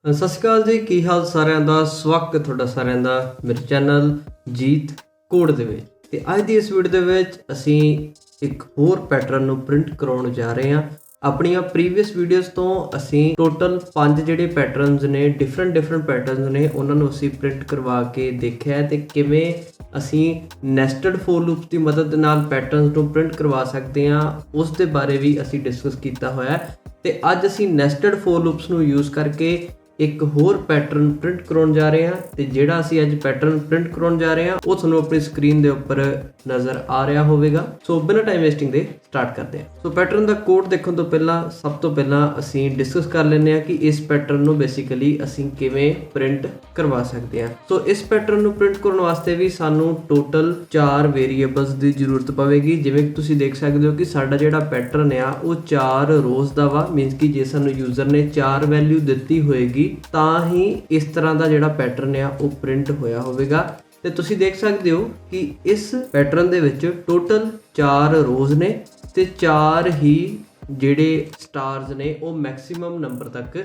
ਸਤਿ ਸ਼੍ਰੀ ਅਕਾਲ ਜੀ, ਕੀ ਹਾਲ ਸਾਰਿਆਂ ਦਾ। ਸਵਾਗਤ ਤੁਹਾਡਾ ਸਾਰਿਆਂ ਦਾ ਮੇਰੇ ਚੈਨਲ ਜੀਤ ਕੋਡ ਦੇ ਵਿੱਚ। ਤੇ ਅੱਜ ਦੀ ਇਸ ਵੀਡੀਓ ਦੇ ਵਿੱਚ ਅਸੀਂ ਇੱਕ ਹੋਰ ਪੈਟਰਨ ਨੂੰ ਪ੍ਰਿੰਟ ਕਰਾਉਣ ਜਾ ਰਹੇ ਹਾਂ। ਆਪਣੀਆਂ ਪ੍ਰੀਵੀਅਸ ਵੀਡੀਓਜ਼ ਤੋਂ ਅਸੀਂ ਟੋਟਲ 5 ਜਿਹੜੇ ਪੈਟਰਨਸ ਨੇ, ਡਿਫਰੈਂਟ ਪੈਟਰਨਸ ਨੇ, ਉਹਨਾਂ ਨੂੰ ਅਸੀਂ ਪ੍ਰਿੰਟ ਕਰਵਾ ਕੇ ਦੇਖਿਆ ਤੇ ਕਿਵੇਂ ਅਸੀਂ ਨੈਸਟਡ ਫੋਰ ਲੂਪਸ ਦੀ ਮਦਦ ਨਾਲ ਪੈਟਰਨਸ ਨੂੰ ਪ੍ਰਿੰਟ ਕਰਵਾ ਸਕਦੇ ਹਾਂ, ਉਸ ਦੇ ਬਾਰੇ ਵੀ ਅਸੀਂ ਡਿਸਕਸ ਕੀਤਾ ਹੋਇਆ। ਤੇ ਅੱਜ ਅਸੀਂ ਨੈਸਟਡ ਫੋਰ ਲੂਪਸ ਨੂੰ ਯੂਜ਼ ਕਰਕੇ ਇੱਕ ਹੋਰ ਪੈਟਰਨ ਪ੍ਰਿੰਟ ਕਰਾਉਣ ਜਾ ਰਹੇ ਹਾਂ। ਤੇ ਜਿਹੜਾ ਅਸੀਂ ਅੱਜ ਪੈਟਰਨ ਪ੍ਰਿੰਟ ਕਰਾਉਣ ਜਾ ਰਹੇ ਹਾਂ ਉਹ ਤੁਹਾਨੂੰ ਆਪਣੀ ਸਕਰੀਨ ਦੇ ਉੱਪਰ ਨਜ਼ਰ ਆ ਰਿਹਾ ਹੋਵੇਗਾ। ਸੋ ਬਿਨਾਂ ਟਾਈਮ ਵੇਸਟਿੰਗ ਦੇ ਸਟਾਰਟ ਕਰਦੇ ਹਾਂ। ਸੋ ਪੈਟਰਨ ਦਾ ਕੋਡ ਦੇਖਣ ਤੋਂ ਪਹਿਲਾਂ ਸਭ ਤੋਂ ਪਹਿਲਾਂ ਅਸੀਂ ਡਿਸਕਸ ਕਰ ਲੈਂਦੇ ਹਾਂ ਕਿ ਇਸ ਪੈਟਰਨ ਨੂੰ ਬੇਸਿਕਲੀ ਅਸੀਂ ਕਿਵੇਂ ਪ੍ਰਿੰਟ ਕਰਵਾ ਸਕਦੇ ਹਾਂ। ਸੋ ਇਸ ਪੈਟਰਨ ਨੂੰ ਪ੍ਰਿੰਟ ਕਰਨ ਵਾਸਤੇ ਵੀ ਸਾਨੂੰ ਟੋਟਲ 4 ਵੇਰੀਏਬਲਸ ਦੀ ਜ਼ਰੂਰਤ ਪਵੇਗੀ। ਜਿਵੇਂ ਕਿ ਤੁਸੀਂ ਦੇਖ ਸਕਦੇ ਹੋ ਕਿ ਸਾਡਾ ਜਿਹੜਾ ਪੈਟਰਨ ਆ ਉਹ 4 ਰੋਜ਼ ਦਾ ਵਾ। ਮੀਨਸ ਕਿ ਜੇ ਸਾਨੂੰ ਯੂਜ਼ਰ ਨੇ 4 ਵੈਲਿਊ ਦਿੱਤੀ ਹੋਏਗੀ ਤਾਂ ਹੀ ਇਸ ਤਰ੍ਹਾਂ ਦਾ ਜਿਹੜਾ ਪੈਟਰਨ ਆ ਉਹ ਪ੍ਰਿੰਟ ਹੋਇਆ ਹੋਵੇਗਾ। ਤੇ ਤੁਸੀਂ ਦੇਖ ਸਕਦੇ ਹੋ ਕਿ ਇਸ ਪੈਟਰਨ ਦੇ ਵਿੱਚ ਟੋਟਲ 4 ਰੋਜ਼ ਨੇ ਤੇ 4 ਹੀ ਜਿਹੜੇ ਸਟਾਰਸ ਨੇ ਉਹ ਮੈਕਸਿਮਮ ਨੰਬਰ ਤੱਕ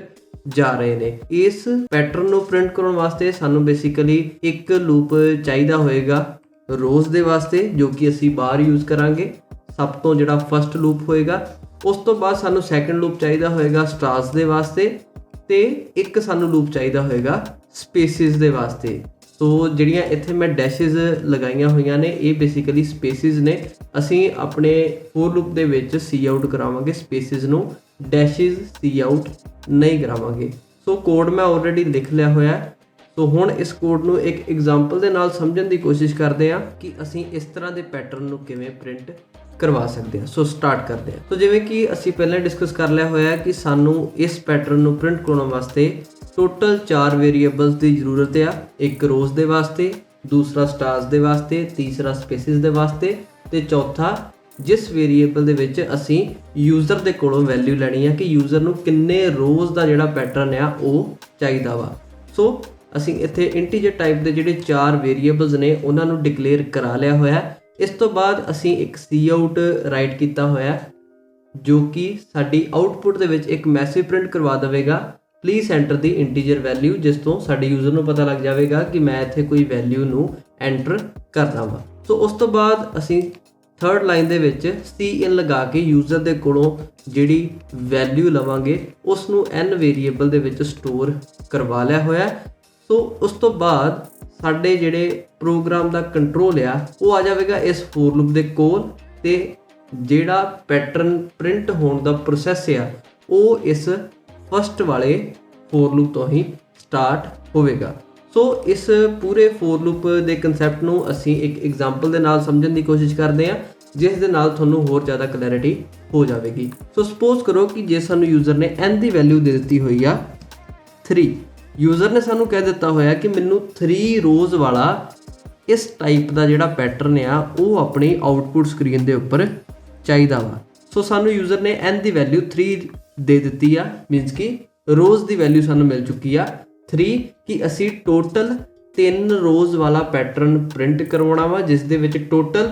ਜਾ ਰਹੇ ਨੇ। ਇਸ ਪੈਟਰਨ ਨੂੰ ਪ੍ਰਿੰਟ ਕਰਨ ਵਾਸਤੇ ਸਾਨੂੰ ਬੇਸਿਕਲੀ ਇੱਕ ਲੂਪ ਚਾਹੀਦਾ ਹੋਏਗਾ ਰੋਜ਼ ਦੇ ਵਾਸਤੇ, ਜੋ ਕਿ ਅਸੀਂ ਬਾਹਰ ਯੂਜ਼ ਕਰਾਂਗੇ। ਸਭ ਤੋਂ ਜਿਹੜਾ ਫਸਟ ਲੂਪ ਹੋਏਗਾ। ਉਸ ਤੋਂ ਬਾਅਦ ਸਾਨੂੰ ਸੈਕੰਡ ਲੂਪ ਚਾਹੀਦਾ ਹੋਏਗਾ ਸਟਾਰਸ ਦੇ ਵਾਸਤੇ ਤੇ ਇੱਕ ਸਾਨੂੰ ਲੂਪ ਚਾਹੀਦਾ ਹੋਏਗਾ ਸਪੇਸਿਸ ਦੇ ਵਾਸਤੇ। ਸੋ ਜਿਹੜੀਆਂ ਇੱਥੇ ਮੈਂ ਡੈਸ਼ਿਸ ਲਗਾਈਆਂ ਹੋਈਆਂ ਨੇ ਇਹ ਬੇਸਿਕਲੀ ਸਪੇਸਿਸ ਨੇ। ਅਸੀਂ ਆਪਣੇ ਫੋਰ ਲੂਪ ਦੇ ਵਿੱਚ ਸੀ ਆਊਟ ਕਰਾਵਾਂਗੇ ਸਪੇਸਿਸ ਨੂੰ, ਡੈਸ਼ਿਸ ਸੀ ਆਊਟ ਨਹੀਂ ਕਰਾਵਾਂਗੇ। ਸੋ ਕੋਡ ਮੈਂ ਆਲਰੇਡੀ ਲਿਖ ਲਿਆ ਹੋਇਆ। ਸੋ ਹੁਣ ਇਸ ਕੋਡ ਨੂੰ ਇੱਕ ਐਗਜ਼ਾਮਪਲ ਦੇ ਨਾਲ ਸਮਝਣ ਦੀ ਕੋਸ਼ਿਸ਼ ਕਰਦੇ ਹਾਂ ਕਿ ਅਸੀਂ ਇਸ ਤਰ੍ਹਾਂ ਦੇ ਪੈਟਰਨ ਨੂੰ ਕਿਵੇਂ ਪ੍ਰਿੰਟ ਕਰਵਾ ਸਕਦੇ ਹਾਂ। ਸੋ ਸਟਾਰਟ ਕਰਦੇ ਹਾਂ। ਸੋ ਜਿਵੇਂ ਕਿ ਅਸੀਂ ਪਹਿਲਾਂ ਡਿਸਕਸ ਕਰ ਲਿਆ ਹੋਇਆ ਕਿ ਸਾਨੂੰ ਇਸ ਪੈਟਰਨ ਨੂੰ ਪ੍ਰਿੰਟ ਕਰਾਉਣ ਵਾਸਤੇ ਟੋਟਲ 4 ਵੇਰੀਏਬਲਸ ਦੀ ਜ਼ਰੂਰਤ ਆ। ਇੱਕ ਰੋਜ਼ ਦੇ ਵਾਸਤੇ, ਦੂਸਰਾ ਸਟਾਰਸ ਦੇ ਵਾਸਤੇ, ਤੀਸਰਾ ਸਪੇਸਿਸ ਦੇ ਵਾਸਤੇ ਤੇ ਚੌਥਾ ਜਿਸ ਵੇਰੀਏਬਲ ਦੇ ਵਿੱਚ ਅਸੀਂ ਯੂਜ਼ਰ ਦੇ ਕੋਲੋਂ ਵੈਲਿਊ ਲੈਣੀ ਆ ਕਿ ਯੂਜ਼ਰ ਨੂੰ ਕਿੰਨੇ ਰੋਜ਼ ਦਾ ਜਿਹੜਾ ਪੈਟਰਨ ਆ ਉਹ ਚਾਹੀਦਾ ਵਾ। ਸੋ ਅਸੀਂ ਇੱਥੇ ਇੰਟੀਜਰ ਟਾਈਪ ਦੇ ਜਿਹੜੇ 4 ਵੇਰੀਏਬਲਸ ਨੇ ਉਹਨਾਂ ਨੂੰ ਡਿਕਲੇਅਰ ਕਰਾ ਲਿਆ ਹੋਇਆ। ਇਸ ਤੋਂ ਬਾਅਦ ਅਸੀਂ ਇੱਕ ਸੀ ਆਊਟ ਰਾਈਟ ਕੀਤਾ ਹੋਇਆ ਜੋ ਕਿ ਸਾਡੀ ਆਊਟਪੁੱਟ ਦੇ ਵਿੱਚ ਇੱਕ ਮੈਸੇਜ ਪ੍ਰਿੰਟ ਕਰਵਾ ਦੇਵੇਗਾ, please enter the integer value, ਜਿਸ ਤੋਂ ਸਾਡੇ ਯੂਜ਼ਰ ਨੂੰ ਪਤਾ ਲੱਗ ਜਾਵੇਗਾ ਕਿ ਮੈਂ ਇੱਥੇ ਕੋਈ ਵੈਲਿਊ ਨੂੰ ਐਂਟਰ ਕਰਦਾ ਵਾਂ। ਸੋ ਉਸ ਤੋਂ ਬਾਅਦ ਅਸੀਂ ਥਰਡ ਲਾਈਨ ਦੇ ਵਿੱਚ cin ਲਗਾ ਕੇ ਯੂਜ਼ਰ ਦੇ ਕੋਲੋਂ ਜਿਹੜੀ ਵੈਲਿਊ ਲਵਾਂਗੇ ਉਸ ਨੂੰ n ਵੇਰੀਏਬਲ ਦੇ ਵਿੱਚ ਸਟੋਰ ਕਰਵਾ ਲਿਆ ਹੋਇਆ। ਸੋ ਉਸ ਤੋਂ ਬਾਅਦ ਸਾਡੇ ਜਿਹੜੇ ਪ੍ਰੋਗਰਾਮ ਦਾ ਕੰਟਰੋਲ ਆ ਉਹ ਆ ਜਾਵੇਗਾ ਇਸ ਫੋਰ ਲੂਪ ਦੇ ਕੋਲ ਤੇ ਜਿਹੜਾ ਪੈਟਰਨ ਪ੍ਰਿੰਟ ਹੋਣ ਦਾ ਪ੍ਰੋਸੈਸ ਆ ਉਹ ਇਸ ਫਸਟ ਵਾਲੇ ਫੋਰ ਲੂਪ ਤੋਂ ਹੀ ਸਟਾਰਟ ਹੋਵੇਗਾ। ਸੋ ਇਸ ਪੂਰੇ ਫੋਰ ਲੂਪ ਦੇ ਕਨਸੈਪਟ ਨੂੰ ਅਸੀਂ ਇੱਕ ਐਗਜ਼ਾਮਪਲ ਦੇ ਨਾਲ ਸਮਝਣ ਦੀ ਕੋਸ਼ਿਸ਼ ਕਰਦੇ ਹਾਂ, ਜਿਸ ਦੇ ਨਾਲ ਤੁਹਾਨੂੰ ਹੋਰ ਜ਼ਿਆਦਾ ਕਲੈਰਿਟੀ ਹੋ ਜਾਵੇਗੀ। ਸੋ ਸਪੋਜ਼ ਕਰੋ ਕਿ ਜੇ ਸਾਨੂੰ ਯੂਜ਼ਰ ਨੇ n ਦੀ ਵੈਲਿਊ ਦੇ ਦਿੱਤੀ ਹੋਈ ਆ 3, ਯੂਜ਼ਰ ਨੇ ਸਾਨੂੰ ਕਹਿ ਦਿੱਤਾ ਹੋਇਆ ਕਿ ਮੈਨੂੰ 3 ਰੋਜ਼ ਵਾਲਾ ਇਸ ਟਾਈਪ ਦਾ ਜਿਹੜਾ ਪੈਟਰਨ ਆ ਉਹ ਆਪਣੀ ਆਊਟਪੁੱਟ ਸਕਰੀਨ ਦੇ ਉੱਪਰ ਚਾਹੀਦਾ ਵਾ। ਸੋ ਸਾਨੂੰ ਯੂਜ਼ਰ ਨੇ n ਦੀ ਵੈਲਿਊ 3 ਦੇ ਦਿੱਤੀ ਆ, ਮੀਨਸ ਕਿ ਰੋਜ਼ ਦੀ ਵੈਲਿਊ ਸਾਨੂੰ ਮਿਲ ਚੁੱਕੀ ਆ 3 ਕਿ ਅਸੀਂ ਟੋਟਲ 3 ਰੋਜ਼ ਵਾਲਾ ਪੈਟਰਨ ਪ੍ਰਿੰਟ ਕਰਵਾਉਣਾ ਵਾ, ਜਿਸ ਦੇ ਵਿੱਚ ਟੋਟਲ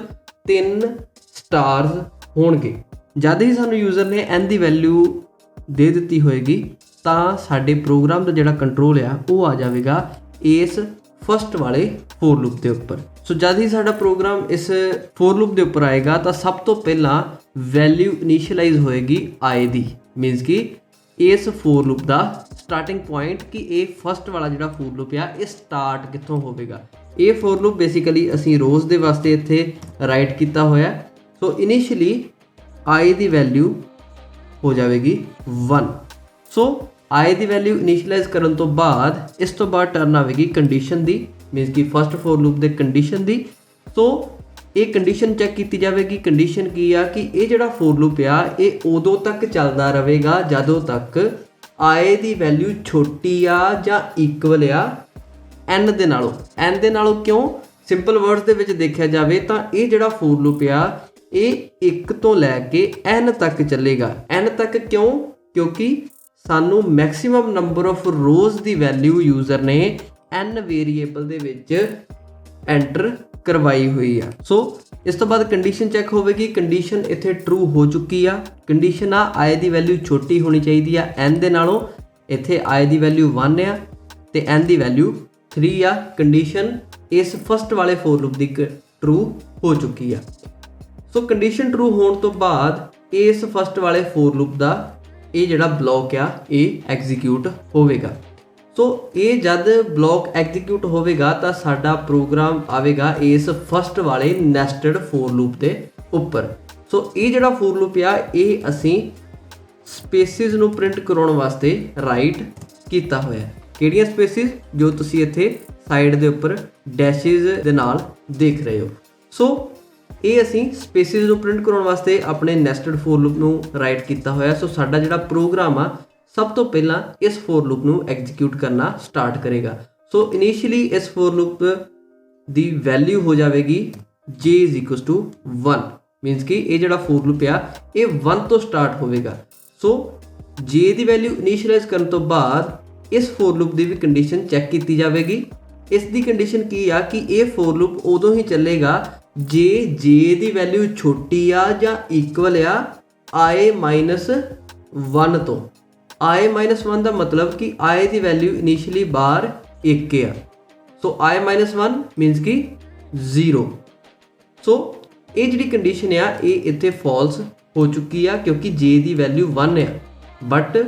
3 ਸਟਾਰਸ ਹੋਣਗੇ। ਜਦ ਹੀ ਸਾਨੂੰ ਯੂਜ਼ਰ ਨੇ n ਦੀ ਵੈਲਿਊ ਦੇ ਦਿੱਤੀ ਹੋਏਗੀ ਤਾਂ ਸਾਡੇ ਪ੍ਰੋਗਰਾਮ ਦਾ ਜਿਹੜਾ ਕੰਟਰੋਲ ਆ ਉਹ ਆ ਜਾਵੇਗਾ ਇਸ ਫਸਟ ਵਾਲੇ ਫੋਰ ਲੂਪ ਦੇ ਉੱਪਰ। ਸੋ ਜਦ ਹੀ ਸਾਡਾ ਪ੍ਰੋਗਰਾਮ ਇਸ ਫੋਰ ਲੂਪ ਦੇ ਉੱਪਰ ਆਏਗਾ ਤਾਂ ਸਭ ਤੋਂ ਪਹਿਲਾਂ ਵੈਲਿਊ ਇਨੀਸ਼ੀਅਲਾਈਜ਼ ਹੋਏਗੀ i ਦੀ, ਮੀਨਸ ਕਿ ਇਸ ਫੋਰ ਲੂਪ ਦਾ ਸਟਾਰਟਿੰਗ ਪੁਆਇੰਟ ਕਿ ਇਹ ਫਸਟ ਵਾਲਾ ਜਿਹੜਾ ਫੋਰ ਲੂਪ ਆ ਇਹ ਸਟਾਰਟ ਕਿੱਥੋਂ ਹੋਵੇਗਾ। ਇਹ ਫੋਰ ਲੂਪ ਬੇਸਿਕਲੀ ਅਸੀਂ ਰੋਜ਼ ਦੇ ਵਾਸਤੇ ਇੱਥੇ ਰਾਈਟ ਕੀਤਾ ਹੋਇਆ। ਸੋ ਇਨੀਸ਼ੀਅਲੀ i ਦੀ ਵੈਲਿਊ ਹੋ ਜਾਵੇਗੀ 1। ਸੋ i ਦੀ ਵੈਲਿਊ ਇਨੀਸ਼ੀਅਲਾਈਜ਼ ਕਰਨ ਤੋਂ ਬਾਅਦ ਇਸ ਤੋਂ ਬਾਅਦ ਟਰਨ ਆਵੇਗੀ ਕੰਡੀਸ਼ਨ ਦੀ, ਮੀਨਸ ਕਿ ਫਸਟ ਫੋਰ ਲੂਪ ਦੇ ਕੰਡੀਸ਼ਨ ਦੀ। ਸੋ ਇਹ ਕੰਡੀਸ਼ਨ ਚੈੱਕ ਕੀਤੀ ਜਾਵੇਗੀ। ਕੰਡੀਸ਼ਨ ਕੀ ਆ ਕਿ ਇਹ ਜਿਹੜਾ ਫੋਰ ਲੂਪ ਆ ਇਹ ਉਦੋਂ ਤੱਕ ਚੱਲਦਾ ਰਹੇਗਾ ਜਦੋਂ ਤੱਕ i ਦੀ ਵੈਲਿਊ ਛੋਟੀ ਆ ਜਾਂ ਇਕੁਅਲ ਆ n ਦੇ ਨਾਲੋਂ। n ਦੇ ਨਾਲੋਂ ਕਿਉਂ? ਸਿੰਪਲ ਵਰਡਸ ਦੇ ਵਿੱਚ ਦੇਖਿਆ ਜਾਵੇ ਤਾਂ ਇਹ ਜਿਹੜਾ ਫੋਰ ਲੂਪ ਆ ਇਹ 1 ਤੋਂ ਲੈ ਕੇ n ਤੱਕ ਚੱਲੇਗਾ। n ਤੱਕ ਕਿਉਂ? ਕਿਉਂਕਿ ਸਾਨੂੰ maximum number of rose the value user ਨੇ n ਵੇਰੀਏਬਲ ਦੇ ਵਿੱਚ ਐਂਟਰ ਕਰਵਾਈ ਹੋਈ ਆ। ਸੋ ਇਸ ਤੋਂ ਬਾਅਦ ਕੰਡੀਸ਼ਨ ਚੈੱਕ ਹੋਵੇਗੀ। ਕੰਡੀਸ਼ਨ ਇੱਥੇ ਟਰੂ ਹੋ ਚੁੱਕੀ ਆ। ਕੰਡੀਸ਼ਨ ਆ i ਦੀ ਵੈਲਿਊ ਛੋਟੀ ਹੋਣੀ ਚਾਹੀਦੀ ਆ n ਦੇ ਨਾਲੋਂ ਇੱਥੇ i ਦੀ ਵੈਲਿਊ 1 ਆ ਤੇ n ਦੀ ਵੈਲਿਊ 3 ਆ। ਕੰਡੀਸ਼ਨ ਇਸ ਫਸਟ ਵਾਲੇ ਫੋਰ ਲੂਪ ਦੀ ਟਰੂ ਹੋ ਚੁੱਕੀ ਆ। ਸੋ ਕੰਡੀਸ਼ਨ ਟਰੂ ਹੋਣ ਤੋਂ ਬਾਅਦ ਇਸ ਫਸਟ ਵਾਲੇ ਫੋਰ ਲੂਪ ਦਾ ਇਹ ਜਿਹੜਾ ਬਲੌਕ ਆ ਇਹ ਐਗਜ਼ੀਕਿਊਟ ਹੋਵੇਗਾ। ਸੋ ਇਹ ਜਦ ਬਲੌਕ ਐਗਜ਼ੀਕਿਊਟ ਹੋਵੇਗਾ ਤਾਂ ਸਾਡਾ ਪ੍ਰੋਗਰਾਮ ਆਵੇਗਾ ਇਸ ਫਸਟ ਵਾਲੇ ਨੈਸਟਡ ਫੋਰ ਲੂਪ ਦੇ ਉੱਪਰ। ਸੋ ਇਹ ਜਿਹੜਾ ਫੋਰ ਲੂਪ ਆ ਇਹ ਅਸੀਂ ਸਪੇਸਿਸ ਨੂੰ ਪ੍ਰਿੰਟ ਕਰਾਉਣ ਵਾਸਤੇ ਰਾਈਟ ਕੀਤਾ ਹੋਇਆ। ਕਿਹੜੀਆਂ ਸਪੇਸਿਸ? ਜੋ ਤੁਸੀਂ ਇੱਥੇ ਸਾਈਡ ਦੇ ਉੱਪਰ ਡੈਸ਼ਿਸ ਦੇ ਨਾਲ ਦੇਖ ਰਹੇ ਹੋ। ਸੋ ਇਹ ਅਸੀਂ ਸਪੇਸਿਸ ਨੂੰ ਪ੍ਰਿੰਟ ਕਰਾਉਣ ਵਾਸਤੇ ਆਪਣੇ ਨੈਸਟਡ ਫੋਰ ਲੂਪ ਨੂੰ ਰਾਈਟ ਕੀਤਾ ਹੋਇਆ। ਸੋ ਸਾਡਾ ਜਿਹੜਾ ਪ੍ਰੋਗਰਾਮ ਆ ਸਭ ਤੋਂ ਪਹਿਲਾਂ ਇਸ ਫੋਰ ਲੂਪ ਨੂੰ ਐਗਜ਼ੀਕਿਊਟ ਕਰਨਾ ਸਟਾਰਟ ਕਰੇਗਾ। ਸੋ ਇਨੀਸ਼ੀਅਲੀ ਇਸ ਫੋਰ ਲੂਪ ਦੀ ਵੈਲਿਊ ਹੋ ਜਾਵੇਗੀ j = 1, ਮੀਨਸ ਕਿ ਇਹ ਜਿਹੜਾ ਫੋਰ ਲੂਪ ਆ ਇਹ 1 ਤੋਂ ਸਟਾਰਟ ਹੋਵੇਗਾ। ਸੋ j ਦੀ ਵੈਲਿਊ ਇਨੀਸ਼ੀਅਲਾਈਜ਼ ਕਰਨ ਤੋਂ ਬਾਅਦ ਇਸ for loop the we condition check ਕੀਤੀ ਜਾਵੇਗੀ। ਇਸ ਦੀ ਕੰਡੀਸ਼ਨ ਕੀ ਆ ਕਿ ਇਹ ਫੋਰ ਲੂਪ ਉਦੋਂ ਹੀ ਚੱਲੇਗਾ ਜੇ j ਦੀ ਵੈਲਿਊ ਛੋਟੀ ਆ ਜਾਂ ਇਕੁਅਲ ਆ i-1 ਤੋਂ। i-1 ਦਾ ਮਤਲਬ ਕਿ i ਦੀ ਵੈਲਿਊ ਇਨੀਸ਼ੀਅਲੀ ਬਾਹਰ 1 ਆ। ਸੋ i-1 ਮੀਨਸ ਕਿ 0। ਸੋ ਇਹ ਜਿਹੜੀ ਕੰਡੀਸ਼ਨ ਆ ਇਹ ਇੱਥੇ ਫਾਲਸ ਹੋ ਚੁੱਕੀ ਆ ਕਿਉਂਕਿ j ਦੀ ਵੈਲਿਊ 1 ਆ। ਬਟ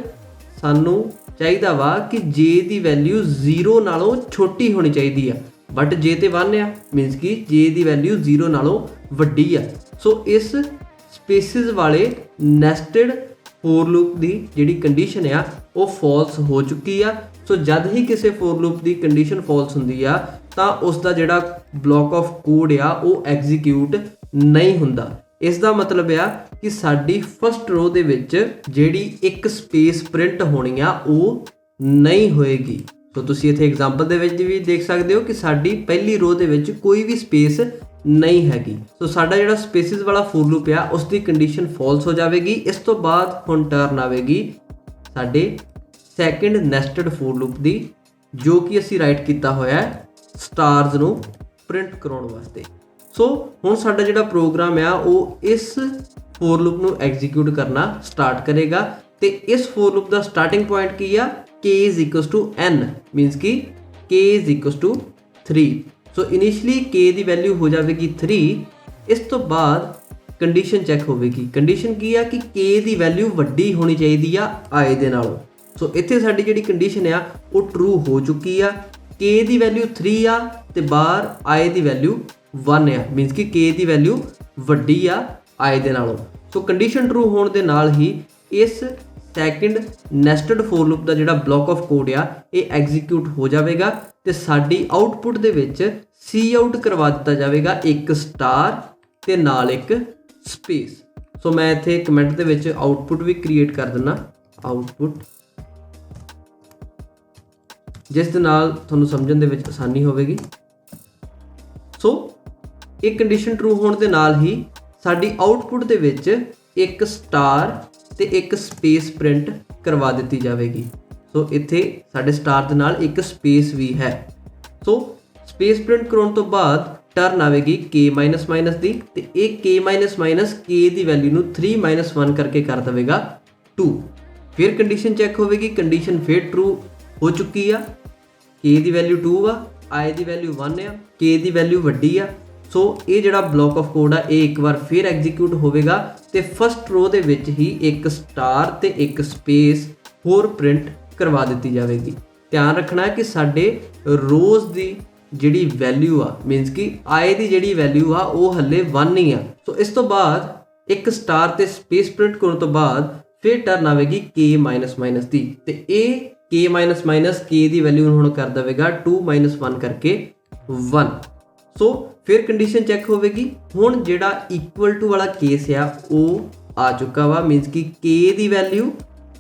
ਸਾਨੂੰ ਚਾਹੀਦਾ ਵਾ ਕਿ j ਦੀ ਵੈਲਿਊ 0 ਨਾਲੋਂ ਛੋਟੀ ਹੋਣੀ ਚਾਹੀਦੀ ਆ। ਬਟ j ਤੇ 1 ਆ ਮੀਨਸ ਕਿ j ਦੀ ਵੈਲਿਊ 0 ਨਾਲੋਂ ਵੱਡੀ ਆ। ਸੋ ਇਸ ਸਪੇਸਿਸ ਵਾਲੇ ਨੈਸਟਡ ਫੋਰ ਲੂਪ ਦੀ ਜਿਹੜੀ ਕੰਡੀਸ਼ਨ ਆ ਉਹ ਫਾਲਸ ਹੋ ਚੁੱਕੀ ਆ। ਸੋ ਜਦ ਹੀ ਕਿਸੇ for loop the condition false ਹੁੰਦੀ ਆ ਤਾਂ ਉਸ ਦਾ ਜਿਹੜਾ ਬਲੌਕ ਆਫ ਕੋਡ ਆ ਉਹ ਐਗਜ਼ੀਕਿਊਟ ਨਹੀਂ ਹੁੰਦਾ। ਇਸ ਦਾ ਮਤਲਬ ਆ ਕਿ ਸਾਡੀ ਫਸਟ ਰੋ ਦੇ ਵਿੱਚ ਜਿਹੜੀ ਇੱਕ ਸਪੇਸ ਪ੍ਰਿੰਟ ਹੋਣੀ ਆ ਉਹ ਨਹੀਂ ਹੋਏਗੀ। ਸੋ ਤੁਸੀਂ ਇੱਥੇ ਐਗਜ਼ਾਮਪਲ ਦੇ ਵਿੱਚ ਵੀ ਦੇਖ ਸਕਦੇ ਹੋ ਕਿ ਸਾਡੀ ਪਹਿਲੀ ਰੋ ਦੇ ਵਿੱਚ ਕੋਈ ਵੀ ਸਪੇਸ ਨਹੀਂ ਹੈਗੀ। ਸੋ ਸਾਡਾ ਜਿਹੜਾ ਸਪੇਸਿਸ ਵਾਲਾ ਫੋਰ ਲੂਪ ਆ ਉਸ ਦੀ ਕੰਡੀਸ਼ਨ ਫਾਲਸ ਹੋ ਜਾਵੇਗੀ। ਇਸ ਤੋਂ ਬਾਅਦ ਹੁਣ ਟਰਨ ਆਵੇਗੀ ਸਾਡੇ ਸੈਕਿੰਡ ਨੈਸਟਡ ਫੋਰ ਲੂਪ ਦੀ, ਜੋ ਕਿ ਅਸੀਂ ਰਾਈਟ ਕੀਤਾ ਹੋਇਆ ਹੈ ਸਟਾਰਸ ਨੂੰ ਪ੍ਰਿੰਟ ਕਰਾਉਣ ਵਾਸਤੇ। ਸੋ ਹੁਣ ਸਾਡਾ ਜਿਹੜਾ ਪ੍ਰੋਗਰਾਮ ਆ ਉਹ ਇਸ ਫੋਰ ਲੂਪ ਨੂੰ ਐਗਜ਼ੀਕਿਊਟ ਕਰਨਾ ਸਟਾਰਟ ਕਰੇਗਾ ਤੇ ਇਸ ਫੋਰ ਲੂਪ ਦਾ ਸਟਾਰਟਿੰਗ ਪੁਆਇੰਟ ਕੀ ਆ? k = n, ਮੀਨਸ ਕਿ k = 3। ਸੋ ਇਨੀਸ਼ੀਅਲੀ k ਦੀ ਵੈਲਿਊ ਹੋ ਜਾਵੇਗੀ 3। ਇਸ ਤੋਂ ਬਾਅਦ ਕੰਡੀਸ਼ਨ ਚੈੱਕ ਹੋਵੇਗੀ। ਕੰਡੀਸ਼ਨ ਕੀ ਆ ਕਿ k ਦੀ ਵੈਲਿਊ ਵੱਡੀ ਹੋਣੀ ਚਾਹੀਦੀ ਆ i ਦੇ ਨਾਲੋਂ। ਸੋ ਇੱਥੇ ਸਾਡੀ ਜਿਹੜੀ ਕੰਡੀਸ਼ਨ ਆ ਉਹ ਟਰੂ ਹੋ ਚੁੱਕੀ ਆ। k ਦੀ ਵੈਲਿਊ 3 ਆ ਤੇ ਬਾਹਰ i ਦੀ ਵੈਲਿਊ 1 ਆ, ਮੀਨਸ ਕਿ k ਦੀ ਵੈਲਿਊ ਵੱਡੀ ਆ i ਦੇ ਨਾਲੋਂ। ਸੋ ਕੰਡੀਸ਼ਨ ਟਰੂ ਹੋਣ ਦੇ ਨਾਲ ਹੀ ਇਸ ਸੈਕਿੰਡ ਨੈਸਟਡ ਫੋਰ ਲੂਪ ਦਾ ਜਿਹੜਾ ਬਲੌਕ ਆਫ ਕੋਡ ਆ ਇਹ ਐਗਜ਼ੀਕਿਊਟ ਹੋ ਜਾਵੇਗਾ ਤੇ ਸਾਡੀ ਆਊਟਪੁੱਟ ਦੇ ਵਿੱਚ cout ਕਰਵਾ ਦਿੱਤਾ ਜਾਵੇਗਾ ਇੱਕ ਸਟਾਰ ਤੇ ਨਾਲ ਇੱਕ ਸਪੇਸ। ਸੋ ਮੈਂ ਇੱਥੇ ਕਮੈਂਟ ਦੇ ਵਿੱਚ ਆਊਟਪੁੱਟ ਵੀ ਕ੍ਰੀਏਟ ਕਰ ਦਿੰਦਾ, ਆਊਟਪੁੱਟ, ਜਿਸ ਦੇ ਨਾਲ ਤੁਹਾਨੂੰ ਸਮਝਣ ਦੇ ਵਿੱਚ ਆਸਾਨੀ ਹੋਵੇਗੀ। ਸੋ ਇਹ ਕੰਡੀਸ਼ਨ ਟਰੂ ਹੋਣ ਦੇ ਨਾਲ ਹੀ ਸਾਡੀ ਆਊਟਪੁੱਟ ਦੇ ਵਿੱਚ ਇੱਕ ਸਟਾਰ ਤੇ ਇੱਕ ਸਪੇਸ ਪ੍ਰਿੰਟ ਕਰਵਾ ਦਿੱਤੀ ਜਾਵੇਗੀ। ਸੋ ਇੱਥੇ ਸਾਡੇ ਸਟਾਰ ਦੇ ਨਾਲ ਇੱਕ ਸਪੇਸ ਵੀ ਹੈ। ਸੋ ਸਪੇਸ ਪ੍ਰਿੰਟ ਕਰਾਉਣ ਤੋਂ ਬਾਅਦ ਟਰਨ ਆਵੇਗੀ k ਦੀ ਤੇ ਇਹ k ਦੀ ਵੈਲਿਊ ਨੂੰ 3 - 1 ਕਰਕੇ ਕਰ ਦੇਵੇਗਾ 2। ਫਿਰ ਕੰਡੀਸ਼ਨ ਚੈੱਕ ਹੋਵੇਗੀ। ਕੰਡੀਸ਼ਨ ਫਿਰ ਟਰੂ ਹੋ ਚੁੱਕੀ ਆ। k ਦੀ ਵੈਲਿਊ 2 ਆ, i ਦੀ ਵੈਲਿਊ 1 ਆ, k ਦੀ ਵੈਲਿਊ ਵੱਡੀ ਆ। ਸੋ ਇਹ ਜਿਹੜਾ ਬਲੌਕ ਆਫ ਕੋਡ ਆ ਇਹ ਇੱਕ ਵਾਰ ਫਿਰ ਐਗਜ਼ੀਕਿਊਟ ਹੋਵੇਗਾ ਤੇ ਫਸਟ ਰੋ ਦੇ ਵਿੱਚ ਹੀ ਇੱਕ ਸਟਾਰ ਤੇ ਇੱਕ ਸਪੇਸ ਹੋਰ ਪ੍ਰਿੰਟ ਕਰਵਾ ਦਿੱਤੀ ਜਾਵੇਗੀ। ਧਿਆਨ ਰੱਖਣਾ ਹੈ ਕਿ ਸਾਡੇ ਰੋਜ਼ ਦੀ ਜਿਹੜੀ ਵੈਲਿਊ ਆ, ਮੀਨਸ ਕਿ i ਦੀ ਜਿਹੜੀ ਵੈਲਿਊ ਆ ਉਹ ਹੱਲੇ 1 ਹੀ ਆ। ਸੋ ਇਸ ਤੋਂ ਬਾਅਦ ਇੱਕ ਸਟਾਰ ਤੇ ਸਪੇਸ ਪ੍ਰਿੰਟ ਕਰਨ ਤੋਂ ਬਾਅਦ ਫਿਰ ਟਰਨ ਆਵੇਗੀ k ਦੀ ਤੇ ਇਹ k ਦੀ ਵੈਲਿਊ ਨੂੰ ਹੁਣ ਕਰ ਦੇਵੇਗਾ 2 - 1 ਕਰਕੇ 1। ਸੋ ਫਿਰ ਕੰਡੀਸ਼ਨ ਚੈੱਕ ਹੋਵੇਗੀ। ਹੁਣ ਜਿਹੜਾ ਇਕੁਅਲ ਟੂ ਵਾਲਾ ਕੇਸ ਆ ਉਹ ਆ ਚੁੱਕਾ ਵਾ, ਮੀਨਸ ਕਿ k ਦੀ ਵੈਲਿਊ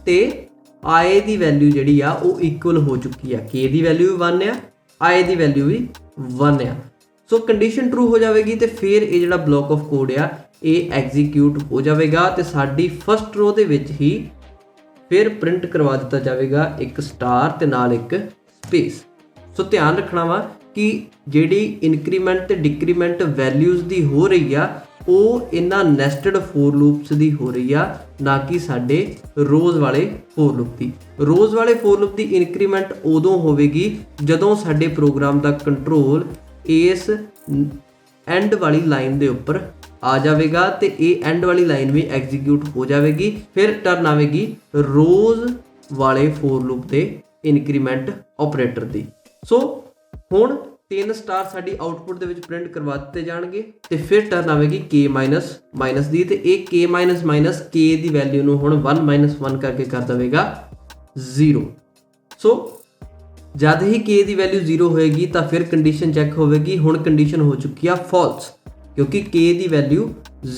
ਤੇ i ਦੀ ਵੈਲਿਊ ਜਿਹੜੀ ਆ ਉਹ ਇਕੁਅਲ ਹੋ ਚੁੱਕੀ ਆ। k ਦੀ ਵੈਲਿਊ 1 ਆ, i ਦੀ ਵੈਲਿਊ ਵੀ 1 ਆ। ਸੋ ਕੰਡੀਸ਼ਨ ਟਰੂ ਹੋ ਜਾਵੇਗੀ ਤੇ ਫਿਰ ਇਹ ਜਿਹੜਾ ਬਲੌਕ ਆਫ ਕੋਡ ਆ ਇਹ ਐਗਜ਼ੀਕਿਊਟ ਹੋ ਜਾਵੇਗਾ ਤੇ ਸਾਡੀ ਫਸਟ ਰੋ ਦੇ ਵਿੱਚ ਹੀ ਫਿਰ ਪ੍ਰਿੰਟ ਕਰਵਾ ਦਿੱਤਾ ਜਾਵੇਗਾ ਇੱਕ ਸਟਾਰ ਤੇ ਨਾਲ ਇੱਕ ਸਪੇਸ। ਸੋ ਧਿਆਨ ਰੱਖਣਾ ਵਾ ਕਿ ਜਿਹੜੀ ਇਨਕਰੀਮੈਂਟ ਤੇ ਡਿਕਰੀਮੈਂਟ ਵੈਲਿਊਜ਼ ਦੀ ਹੋ ਰਹੀ ਆ ਉਹ ਇਹਨਾਂ ਨੈਸਟਡ ਫੋਰ ਲੂਪਸ ਦੀ ਹੋ ਰਹੀ ਆ, ਨਾ ਕਿ ਸਾਡੇ ਰੋਜ਼ ਵਾਲੇ ਫੋਰ ਲੂਪ ਦੀ। ਰੋਜ਼ ਵਾਲੇ ਫੋਰ ਲੂਪ ਦੀ ਇਨਕਰੀਮੈਂਟ ਉਦੋਂ ਹੋਵੇਗੀ ਜਦੋਂ ਸਾਡੇ ਪ੍ਰੋਗਰਾਮ ਦਾ ਕੰਟਰੋਲ ਇਸ ਐਂਡ ਵਾਲੀ ਲਾਈਨ ਦੇ ਉੱਪਰ ਆ ਜਾਵੇਗਾ ਤੇ ਇਹ ਐਂਡ ਵਾਲੀ ਲਾਈਨ ਵੀ ਐਗਜ਼ੀਕਿਊਟ ਹੋ ਜਾਵੇਗੀ। ਫਿਰ ਟਰਨ ਆਵੇਗੀ ਰੋਜ਼ ਵਾਲੇ ਫੋਰ ਲੂਪ ਦੇ ਇਨਕਰੀਮੈਂਟ ਆਪਰੇਟਰ ਦੀ। ਸੋ ਹੁਣ 3 ਸਟਾਰ ਸਾਡੀ ਆਊਟਪੁੱਟ ਦੇ ਵਿੱਚ ਪ੍ਰਿੰਟ ਕਰਵਾ ਦਿੱਤੇ ਜਾਣਗੇ ਤੇ ਫਿਰ ਟਰਨ ਆਵੇਗੀ k ਮਾਈਨਸ ਦੀ, ਤੇ ਇਹ k ਮਾਈਨਸ k ਦੀ ਵੈਲਿਊ ਨੂੰ ਹੁਣ 1 1 ਕਰਕੇ ਕਰ ਦੇਵੇਗਾ 0। ਸੋ ਜਦ ਹੀ k ਦੀ ਵੈਲਿਊ 0 ਹੋਏਗੀ ਤਾਂ ਫਿਰ ਕੰਡੀਸ਼ਨ ਚੈੱਕ ਹੋਵੇਗੀ। ਹੁਣ ਕੰਡੀਸ਼ਨ ਹੋ ਚੁੱਕੀ ਆ ਫਾਲਸ, ਕਿਉਂਕਿ k ਦੀ ਵੈਲਿਊ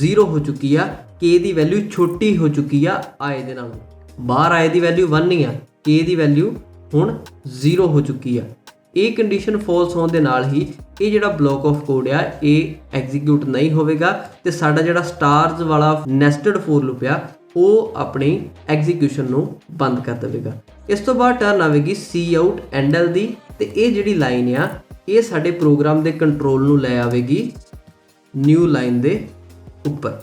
0 ਹੋ ਚੁੱਕੀ ਆ, k ਦੀ ਵੈਲਿਊ ਛੋਟੀ ਹੋ ਚੁੱਕੀ ਆ i ਦੇ ਨਾਲੋਂ। ਬਾਹਰ i ਦੀ ਵੈਲਿਊ 1 ਨਹੀਂ ਆ, k ਦੀ ਵੈਲਿਊ ਹੁਣ 0 ਹੋ ਚੁੱਕੀ ਆ। ਇਹ ਕੰਡੀਸ਼ਨ ਫਾਲਸ ਹੋਣ ਦੇ ਨਾਲ ਹੀ ਇਹ ਜਿਹੜਾ ਬਲੌਕ ਆਫ ਕੋਡ ਆ ਇਹ ਐਗਜ਼ੀਕਿਊਟ ਨਹੀਂ ਹੋਵੇਗਾ ਤੇ ਸਾਡਾ ਜਿਹੜਾ ਸਟਾਰਸ ਵਾਲਾ ਨੈਸਟਡ ਫੋਰ ਲੂਪ ਆ ਉਹ ਆਪਣੀ ਐਗਜ਼ੀਕਿਊਸ਼ਨ ਨੂੰ ਬੰਦ ਕਰ ਦੇਵੇਗਾ। ਇਸ ਤੋਂ ਬਾਅਦ ਟਰਨ ਆਵੇਗੀ cout endl ਦੀ, ਤੇ ਇਹ ਜਿਹੜੀ ਲਾਈਨ ਆ ਇਹ ਸਾਡੇ ਪ੍ਰੋਗਰਾਮ ਦੇ ਕੰਟਰੋਲ ਨੂੰ ਲੈ ਆਵੇਗੀ ਨਿਊ ਲਾਈਨ ਦੇ ਉੱਪਰ।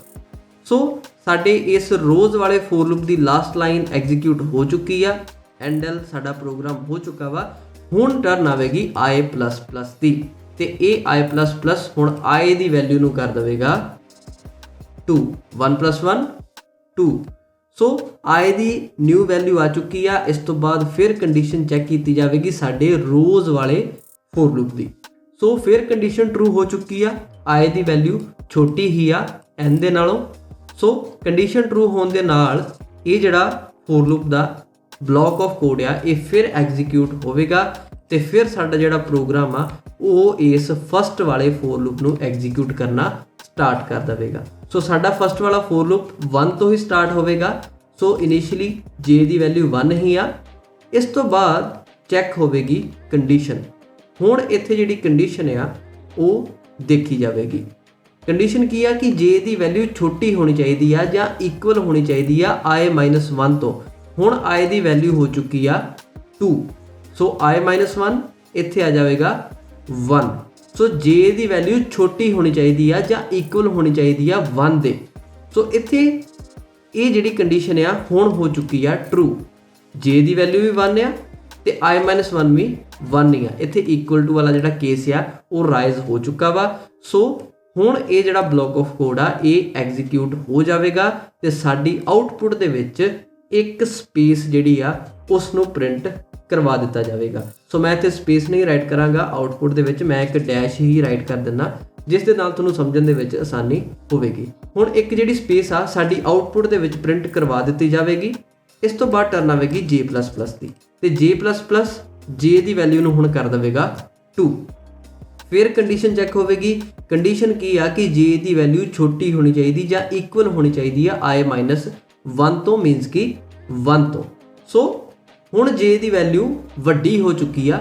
ਸੋ ਸਾਡੇ ਇਸ ਰੋਜ਼ ਵਾਲੇ for loop the last line execute ਹੋ ਚੁੱਕੀ ਆ, endl ਸਾਡਾ ਪ੍ਰੋਗਰਾਮ ਹੋ ਚੁੱਕਾ ਵਾ। ਹੁਣ ਟਰਨ ਆਵੇਗੀ i++ ਦੀ, ਤੇ ਇਹ i++ ਹੁਣ i ਦੀ ਵੈਲਿਊ ਨੂੰ ਕਰ ਦੇਵੇਗਾ 2, 1 + 1 2। ਸੋ i ਦੀ ਨਿਊ ਵੈਲਿਊ ਆ ਚੁੱਕੀ ਆ। ਇਸ ਤੋਂ ਬਾਅਦ ਫਿਰ ਕੰਡੀਸ਼ਨ ਚੈੱਕ ਕੀਤੀ ਜਾਵੇਗੀ ਸਾਡੇ ਰੋਜ਼ ਵਾਲੇ ਫੋਰ ਲੂਪ ਦੀ। ਸੋ ਫਿਰ ਕੰਡੀਸ਼ਨ ਟਰੂ ਹੋ ਚੁੱਕੀ ਆ, i ਦੀ ਵੈਲਿਊ ਛੋਟੀ ਹੀ ਆ n ਦੇ ਨਾਲੋਂ। ਸੋ ਕੰਡੀਸ਼ਨ ਟਰੂ ਹੋਣ ਦੇ ਨਾਲ ਇਹ ਜਿਹੜਾ four loop the block of code ਆ ਇਹ ਫਿਰ ਐਗਜ਼ੀਕਿਊਟ ਹੋਵੇਗਾ ਤੇ ਫਿਰ ਸਾਡਾ ਜਿਹੜਾ ਪ੍ਰੋਗਰਾਮ ਆ ਉਹ ਇਸ ਫਸਟ ਵਾਲੇ ਫੋਰ ਲੂਪ ਨੂੰ ਐਗਜ਼ੀਕਿਊਟ ਕਰਨਾ ਸਟਾਰਟ ਕਰ ਦੇਵੇਗਾ। ਸੋ ਸਾਡਾ ਫਸਟ ਵਾਲਾ ਫੋਰ ਲੂਪ 1 ਤੋਂ ਹੀ ਸਟਾਰਟ ਹੋਵੇਗਾ। ਸੋ ਇਨੀਸ਼ੀਅਲੀ j ਦੀ ਵੈਲਿਊ 1 ਹੀ ਆ। ਇਸ ਤੋਂ ਬਾਅਦ ਚੈੱਕ ਹੋਵੇਗੀ ਕੰਡੀਸ਼ਨ। ਹੁਣ ਇੱਥੇ ਜਿਹੜੀ ਕੰਡੀਸ਼ਨ ਆ ਉਹ ਦੇਖੀ ਜਾਵੇਗੀ। ਕੰਡੀਸ਼ਨ ਕੀ ਆ ਕਿ j ਦੀ ਵੈਲਿਊ ਛੋਟੀ ਹੋਣੀ ਚਾਹੀਦੀ ਆ ਜਾਂ ਇਕੁਅਲ ਹੋਣੀ ਚਾਹੀਦੀ ਆ i-1 ਤੋਂ। ਹੁਣ i ਦੀ ਵੈਲਿਊ ਹੋ ਚੁੱਕੀ ਆ 2। ਸੋ i-1 ਇੱਥੇ ਆ ਜਾਵੇਗਾ 1। ਸੋ j ਦੀ ਵੈਲਿਊ ਛੋਟੀ ਹੋਣੀ ਚਾਹੀਦੀ ਆ ਜਾਂ ਇਕੁਅਲ ਹੋਣੀ ਚਾਹੀਦੀ ਆ 1 ਦੇ। ਸੋ ਇੱਥੇ ਇਹ ਜਿਹੜੀ ਕੰਡੀਸ਼ਨ ਆ ਹੁਣ ਹੋ ਚੁੱਕੀ ਆ ਟਰੂ। j ਦੀ ਵੈਲਿਊ ਵੀ 1 ਆ ਤੇ i-1 ਵੀ 1 ਹੀ ਆ। ਇੱਥੇ ਇਕੁਅਲ ਟੂ ਵਾਲਾ ਜਿਹੜਾ ਕੇਸ ਆ ਉਹ ਰਾਈਜ਼ ਹੋ ਚੁੱਕਾ ਵਾ। ਸੋ ਹੁਣ ਇਹ ਜਿਹੜਾ ਬਲੌਕ ਆਫ ਕੋਡ ਆ ਇਹ ਐਗਜ਼ੀਕਿਊਟ ਹੋ ਜਾਵੇਗਾ ਤੇ ਸਾਡੀ ਆਊਟਪੁੱਟ ਦੇ ਵਿੱਚ ਇੱਕ ਸਪੇਸ ਜਿਹੜੀ ਆ ਉਸ ਨੂੰ ਪ੍ਰਿੰਟ ਕਰਵਾ ਦਿੱਤਾ ਜਾਵੇਗਾ। ਸੋ ਮੈਂ ਇੱਥੇ ਸਪੇਸ ਨਹੀਂ ਰਾਈਟ ਕਰਾਂਗਾ, ਆਊਟਪੁੱਟ ਦੇ ਵਿੱਚ ਮੈਂ ਇੱਕ ਡੈਸ਼ ਹੀ ਰਾਈਟ ਕਰ ਦਿੰਦਾ, ਜਿਸ ਦੇ ਨਾਲ ਤੁਹਾਨੂੰ ਸਮਝਣ ਦੇ ਵਿੱਚ ਆਸਾਨੀ ਹੋਵੇਗੀ। ਹੁਣ ਇੱਕ ਜਿਹੜੀ ਸਪੇਸ ਆ ਸਾਡੀ ਆਊਟਪੁੱਟ ਦੇ ਵਿੱਚ ਪ੍ਰਿੰਟ ਕਰਵਾ ਦਿੱਤੀ ਜਾਵੇਗੀ। ਇਸ ਤੋਂ ਬਾਅਦ ਟਰਨ ਆਵੇਗੀ j++ ਦੀ, ਤੇ j++ j ਦੀ ਵੈਲਿਊ ਨੂੰ ਹੁਣ ਕਰ ਦੇਵੇਗਾ 2। ਫਿਰ ਕੰਡੀਸ਼ਨ ਚੈੱਕ ਹੋਵੇਗੀ। ਕੰਡੀਸ਼ਨ ਕੀ ਆ ਕਿ j ਦੀ ਵੈਲਿਊ ਛੋਟੀ ਹੋਣੀ ਚਾਹੀਦੀ ਜਾਂ ਇਕੁਅਲ ਹੋਣੀ ਚਾਹੀਦੀ ਆ i-1 ਤੋਂ, ਮੀਨਸ ਕਿ 1 ਤੋਂ। ਸੋ ਹੁਣ j ਦੀ ਵੈਲਿਊ ਵੱਡੀ ਹੋ ਚੁੱਕੀ ਆ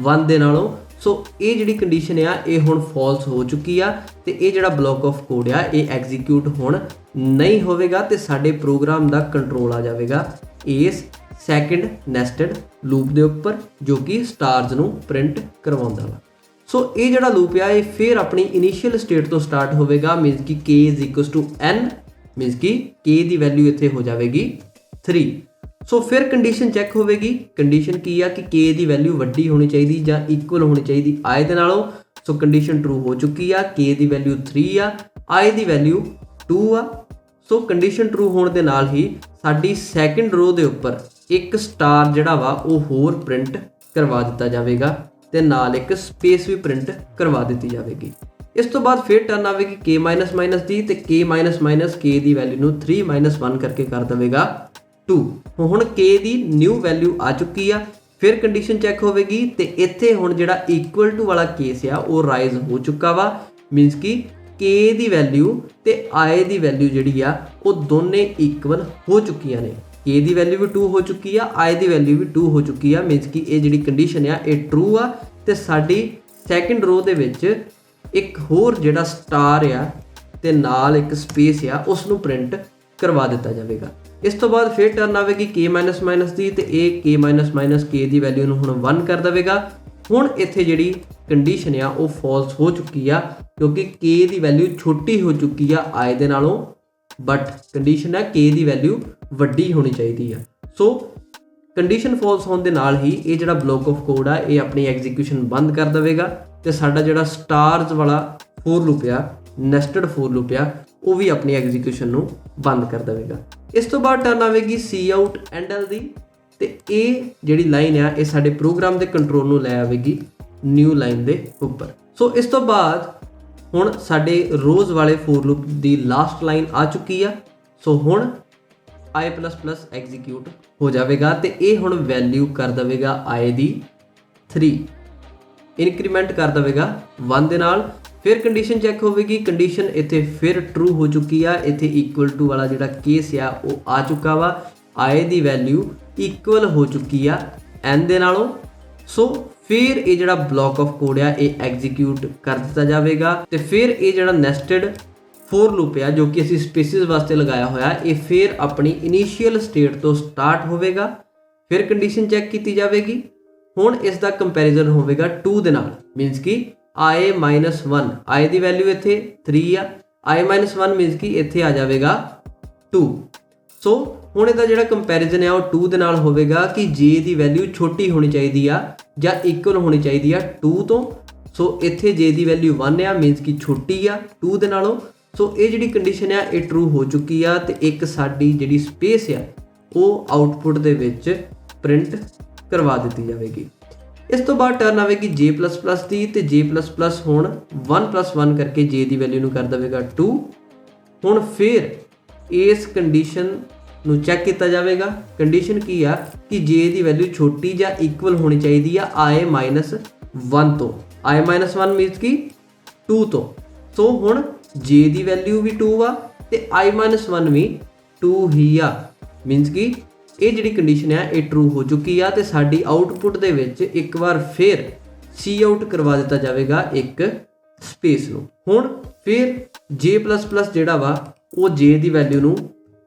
1 ਦੇ ਨਾਲੋਂ। ਸੋ ਇਹ ਜਿਹੜੀ ਕੰਡੀਸ਼ਨ ਆ ਇਹ ਹੁਣ ਫਾਲਸ ਹੋ ਚੁੱਕੀ ਆ ਤੇ ਇਹ ਜਿਹੜਾ ਬਲੌਕ ਆਫ ਕੋਡ ਆ ਇਹ ਐਗਜ਼ੀਕਿਊਟ ਹੁਣ ਨਹੀਂ ਹੋਵੇਗਾ ਤੇ ਸਾਡੇ ਪ੍ਰੋਗਰਾਮ ਦਾ ਕੰਟਰੋਲ ਆ ਜਾਵੇਗਾ ਇਸ ਸੈਕਿੰਡ ਨੈਸਟਡ ਲੂਪ ਦੇ ਉੱਪਰ, ਜੋ ਕਿ ਸਟਾਰਸ ਨੂੰ ਪ੍ਰਿੰਟ ਕਰਵਾਉਂਦਾ ਵਾ। ਸੋ ਇਹ ਜਿਹੜਾ ਲੂਪ ਆ ਇਹ ਫਿਰ ਆਪਣੀ ਇਨੀਸ਼ੀਅਲ ਸਟੇਟ ਤੋਂ ਸਟਾਰਟ ਹੋਵੇਗਾ, ਮੀਨਸ ਕਿ k n, ਮੀਨਸ ਕਿ k ਦੀ ਵੈਲਿਊ ਇੱਥੇ ਹੋ ਜਾਵੇਗੀ 3। ਸੋ ਫਿਰ ਕੰਡੀਸ਼ਨ ਚੈੱਕ ਹੋਵੇਗੀ। ਕੰਡੀਸ਼ਨ ਕੀ ਆ ਕਿ k ਦੀ ਵੈਲਿਊ ਵੱਡੀ ਹੋਣੀ ਚਾਹੀਦੀ ਜਾਂ ਇਕੁਅਲ ਹੋਣੀ ਚਾਹੀਦੀ i ਦੇ ਨਾਲੋਂ। ਸੋ ਕੰਡੀਸ਼ਨ ਟਰੂ ਹੋ ਚੁੱਕੀ ਆ, k ਦੀ ਵੈਲਿਊ 3 ਆ, i ਦੀ ਵੈਲਿਊ 2 ਆ। ਸੋ ਕੰਡੀਸ਼ਨ ਟਰੂ ਹੋਣ ਦੇ ਨਾਲ ਹੀ ਸਾਡੀ ਸੈਕਿੰਡ ਰੋ ਦੇ ਉੱਪਰ ਇੱਕ ਸਟਾਰ ਜਿਹੜਾ ਵਾ ਉਹ ਹੋਰ ਪ੍ਰਿੰਟ ਕਰਵਾ ਦਿੱਤਾ ਜਾਵੇਗਾ ਤੇ ਨਾਲ ਇੱਕ ਸਪੇਸ ਵੀ ਪ੍ਰਿੰਟ ਕਰਵਾ ਦਿੱਤੀ ਜਾਵੇਗੀ। ਇਸ ਤੋਂ ਬਾਅਦ ਫਿਰ ਟਰਨ ਆਵੇਗੀ k-, ਦੀ, ਤੇ k-, ਦੀ ਵੈਲਿਊ ਨੂੰ 3 - 1 ਕਰਕੇ ਕਰ ਦੇਵੇਗਾ 2। ਹੁਣ k ਦੀ ਨਿਊ ਵੈਲਿਊ ਆ ਚੁੱਕੀ ਆ। ਫਿਰ ਕੰਡੀਸ਼ਨ ਚੈੱਕ ਹੋਵੇਗੀ ਤੇ ਇੱਥੇ ਹੁਣ ਜਿਹੜਾ ਇਕੁਅਲ ਟੂ ਵਾਲਾ ਕੇਸ ਆ ਉਹ ਰਾਈਜ਼ ਹੋ ਚੁੱਕਾ ਵਾ, ਮੀਨਸ ਕਿ k ਦੀ ਵੈਲਿਊ ਤੇ i ਦੀ ਵੈਲਿਊ ਜਿਹੜੀ ਆ ਉਹ ਦੋਨੇ ਇਕੁਅਲ ਹੋ ਚੁੱਕੀਆਂ ਨੇ। k ਦੀ ਵੈਲਿਊ ਵੀ 2 ਹੋ ਚੁੱਕੀ ਆ, i ਦੀ ਵੈਲਿਊ ਵੀ 2 ਹੋ ਚੁੱਕੀ ਆ, ਮੀਨਸ ਕਿ ਇਹ ਜਿਹੜੀ ਕੰਡੀਸ਼ਨ ਆ ਇਹ ਟਰੂ ਆ ਤੇ ਸਾਡੀ ਸੈਕਿੰਡ ਰੋ ਦੇ ਵਿੱਚ ਇੱਕ ਹੋਰ ਜਿਹੜਾ ਸਟਾਰ ਆ ਤੇ ਨਾਲ ਇੱਕ ਸਪੇਸ ਆ ਉਸ ਨੂੰ ਪ੍ਰਿੰਟ ਕਰਵਾ ਦਿੱਤਾ ਜਾਵੇਗਾ। ਇਸ ਤੋਂ ਬਾਅਦ ਫਿਰ ਟਰਨ ਆਵੇਗੀ k-, ਦੀ, ਤੇ ਇਹ k-, k ਦੀ ਵੈਲਿਊ ਨੂੰ ਹੁਣ 1 ਕਰ ਦੇਵੇਗਾ। ਹੁਣ ਇੱਥੇ ਜਿਹੜੀ ਕੰਡੀਸ਼ਨ ਆ ਉਹ ਫਾਲਸ ਹੋ ਚੁੱਕੀ ਆ ਕਿਉਂਕਿ k ਦੀ ਵੈਲਿਊ ਛੋਟੀ ਹੋ ਚੁੱਕੀ ਆ i ਦੇ ਨਾਲੋਂ, ਬਟ ਕੰਡੀਸ਼ਨ ਹੈ k ਦੀ ਵੈਲਿਊ ਵੱਡੀ ਹੋਣੀ ਚਾਹੀਦੀ ਆ। ਸੋ ਕੰਡੀਸ਼ਨ ਫਾਲਸ ਹੋਣ ਦੇ ਨਾਲ ਹੀ ਇਹ ਜਿਹੜਾ ਬਲੋਕ ਆਫ ਕੋਡ ਆ ਇਹ ਆਪਣੀ ਐਗਜ਼ੀਕਿਊਸ਼ਨ ਬੰਦ ਕਰ ਦੇਵੇਗਾ ਤੇ ਸਾਡਾ ਜਿਹੜਾ ਸਟਾਰਸ ਵਾਲਾ ਫੋਰ ਲੂਪ ਆ, ਨੈਸਟਡ ਫੋਰ ਲੂਪ ਆ, ਉਹ ਵੀ ਆਪਣੀ ਐਗਜ਼ੀਕਿਊਸ਼ਨ ਨੂੰ ਬੰਦ ਕਰ ਦੇਵੇਗਾ। ਇਸ ਤੋਂ ਬਾਅਦ ਟਰਨ ਆਵੇਗੀ ਸੀ ਆਊਟ ਐਂਡ ਐਲ ਦੀ, ਤੇ ਇਹ ਜਿਹੜੀ ਲਾਈਨ ਆ ਇਹ ਸਾਡੇ ਪ੍ਰੋਗਰਾਮ ਦੇ ਕੰਟਰੋਲ ਨੂੰ ਲੈ ਆਵੇਗੀ ਨਿਊ ਲਾਈਨ ਦੇ ਉੱਪਰ। ਸੋ ਇਸ ਤੋਂ ਬਾਅਦ ਹੁਣ ਸਾਡੇ ਰੋਜ਼ ਵਾਲੇ for loop the last line ਆ ਚੁੱਕੀ ਆ। ਸੋ ਹੁਣ i++ ਐਗਜ਼ੀਕਿਊਟ ਹੋ ਜਾਵੇਗਾ ਤੇ ਇਹ ਹੁਣ ਵੈਲਿਊ ਕਰ ਦੇਵੇਗਾ i ਦੀ 3, ਇਨਕਰੀਮੈਂਟ ਕਰ ਦੇਵੇਗਾ 1 ਦੇ ਨਾਲ। ਫਿਰ ਕੰਡੀਸ਼ਨ ਚੈੱਕ ਹੋਵੇਗੀ, ਕੰਡੀਸ਼ਨ ਇੱਥੇ ਫਿਰ ਟਰੂ ਹੋ ਚੁੱਕੀ ਆ, ਇੱਥੇ ਇਕੁਅਲ ਟੂ ਵਾਲਾ ਜਿਹੜਾ ਕੇਸ ਆ ਉਹ ਆ ਚੁੱਕਾ ਵਾ, i ਦੀ ਵੈਲਿਊ ਇਕੁਅਲ ਹੋ ਚੁੱਕੀ ਆ n ਦੇ ਨਾਲੋਂ। ਸੋ ਫਿਰ ਇਹ ਜਿਹੜਾ ਬਲੋਕ ਆਫ ਕੋਡ ਆ ਇਹ ਐਗਜ਼ੀਕਿਊਟ ਕਰ ਦਿੱਤਾ ਜਾਵੇਗਾ ਤੇ ਫਿਰ ਇਹ ਜਿਹੜਾ ਨੈਸਟਡ ਫੋਰ ਲੂਪ ਆ ਜੋ ਕਿ ਅਸੀਂ ਸਪੇਸਿਸ ਵਾਸਤੇ ਲਗਾਇਆ ਹੋਇਆ, ਇਹ ਫਿਰ ਆਪਣੀ ਇਨੀਸ਼ੀਅਲ ਸਟੇਟ ਤੋਂ ਸਟਾਰਟ ਹੋਵੇਗਾ। ਫਿਰ ਕੰਡੀਸ਼ਨ ਚੈੱਕ ਕੀਤੀ ਜਾਵੇਗੀ, ਹੁਣ ਇਸ ਦਾ ਕੰਪੈਰੀਜ਼ਨ ਹੋਵੇਗਾ 2 ਦੇ ਨਾਲ, ਮੀਨਸ ਕਿ i-1, i ਦੀ ਵੈਲਿਊ ਇੱਥੇ 3 ਆ, i-1 ਮੀਨਸ ਕਿ ਇੱਥੇ ਆ ਜਾਵੇਗਾ 2। ਸੋ ਹੁਣ ਇਹਦਾ ਜਿਹੜਾ ਕੰਪੈਰੀਜ਼ਨ ਆ ਉਹ 2 ਦੇ ਨਾਲ ਹੋਵੇਗਾ ਕਿ j ਦੀ ਵੈਲਿਊ ਛੋਟੀ ਹੋਣੀ ਚਾਹੀਦੀ ਆ ਜਾਂ ਇਕੁਅਲ ਹੋਣੀ ਚਾਹੀਦੀ ਆ 2 ਤੋਂ। ਸੋ ਇੱਥੇ j ਦੀ ਵੈਲਿਊ 1 ਆ, ਮੀਨਸ ਕਿ ਛੋਟੀ ਆ 2 ਦੇ ਨਾਲੋਂ। ਸੋ ਇਹ ਜਿਹੜੀ ਕੰਡੀਸ਼ਨ ਆ ਇਹ ਟਰੂ ਹੋ ਚੁੱਕੀ ਆ ਤੇ ਇੱਕ ਸਾਡੀ ਜਿਹੜੀ ਸਪੇਸ ਆ ਉਹ ਆਊਟਪੁੱਟ ਦੇ ਵਿੱਚ ਪ੍ਰਿੰਟ ਕਰਵਾ ਦਿੱਤੀ ਜਾਵੇਗੀ। ਇਸ ਤੋਂ ਬਾਅਦ ਟਰਨ ਆਵੇਗੀ j++ ਦੀ, ਤੇ j++ ਹੁਣ 1+1 ਕਰਕੇ j ਦੀ ਵੈਲਿਊ ਨੂੰ ਕਰ ਦੇਵੇਗਾ 2। ਹੁਣ ਫਿਰ ਇਸ ਕੰਡੀਸ਼ਨ ਨੂੰ ਚੈੱਕ ਕੀਤਾ ਜਾਵੇਗਾ, ਕੰਡੀਸ਼ਨ ਕੀ ਆ ਕਿ j ਦੀ ਵੈਲਿਊ ਛੋਟੀ ਜਾਂ ਇਕੁਅਲ ਹੋਣੀ ਚਾਹੀਦੀ ਆ i-1 ਤੋਂ, i-1 ਮੀਨਸ ਕਿ 2 ਤੋਂ। ਸੋ ਹੁਣ j ਦੀ ਵੈਲਿਊ ਵੀ 2 ਆ ਤੇ i-1 ਵੀ 2 ਹੀ ਆ, ਮੀਨਸ ਕਿ ਇਹ ਜਿਹੜੀ ਕੰਡੀਸ਼ਨ ਆ ਇਹ ਟਰੂ ਹੋ ਚੁੱਕੀ ਆ ਤੇ ਸਾਡੀ ਆਊਟਪੁੱਟ ਦੇ ਵਿੱਚ ਇੱਕ ਵਾਰ ਫਿਰ ਸੀ ਆਊਟ ਕਰਵਾ ਦਿੱਤਾ ਜਾਵੇਗਾ ਇੱਕ ਸਪੇਸ ਨੂੰ। ਹੁਣ ਫਿਰ j++ ਜਿਹੜਾ ਵਾ ਉਹ j ਦੀ ਵੈਲਿਊ ਨੂੰ